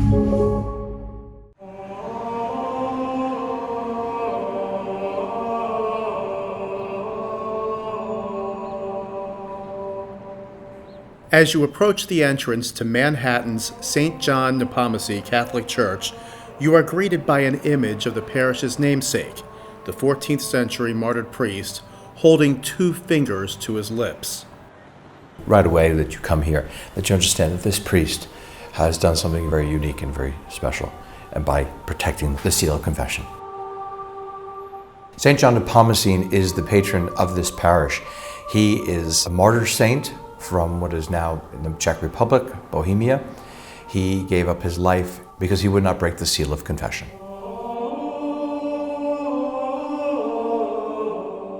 As you approach the entrance to Manhattan's St. John Nepomucene Catholic Church, you are greeted by an image of the parish's namesake, the 14th century martyred priest, holding 2 fingers to his lips. Right away that you come here, that you understand that this priest has done something very unique and very special, and by protecting the seal of confession. St. John Nepomucene is the patron of this parish. He is a martyr saint from what is now in the Czech Republic, Bohemia. He gave up his life because he would not break the seal of confession.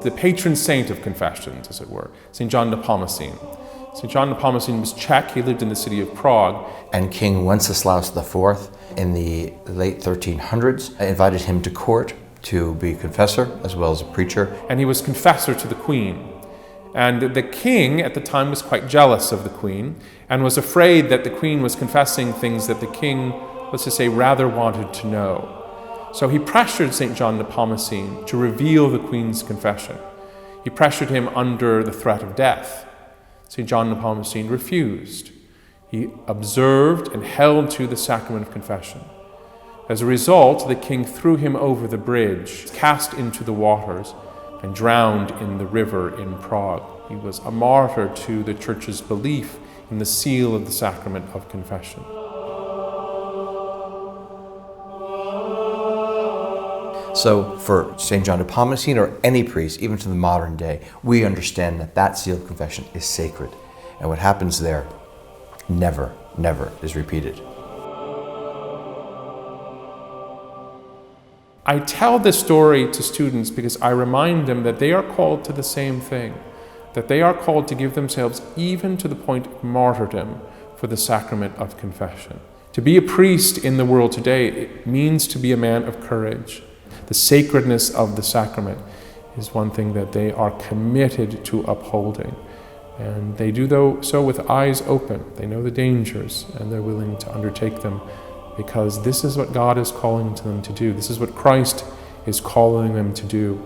The patron saint of confessions, as it were, St. John Nepomucene. St. John Nepomucene was Czech. He lived in the city of Prague. And King Wenceslaus IV in the late 1300s invited him to court to be confessor as well as a preacher. And he was confessor to the queen. And the king at the time was quite jealous of the queen and was afraid that the queen was confessing things that the king, let's just say, rather wanted to know. So he pressured St. John Nepomucene to reveal the queen's confession. He pressured him under the threat of death. St. John Nepomucene refused. He observed and held to the sacrament of confession. As a result, the king threw him over the bridge, cast into the waters, and drowned in the river in Prague. He was a martyr to the Church's belief in the seal of the sacrament of confession. So for St. John Nepomucene, or any priest, even to the modern day, we understand that that seal of confession is sacred. And what happens there never, never is repeated. I tell this story to students because I remind them that they are called to the same thing, that they are called to give themselves even to the point of martyrdom for the sacrament of confession. To be a priest in the world today, it means to be a man of courage. The sacredness of the sacrament is one thing that they are committed to upholding. And they do so with eyes open. They know the dangers and they're willing to undertake them, because this is what God is calling them to do. This is what Christ is calling them to do.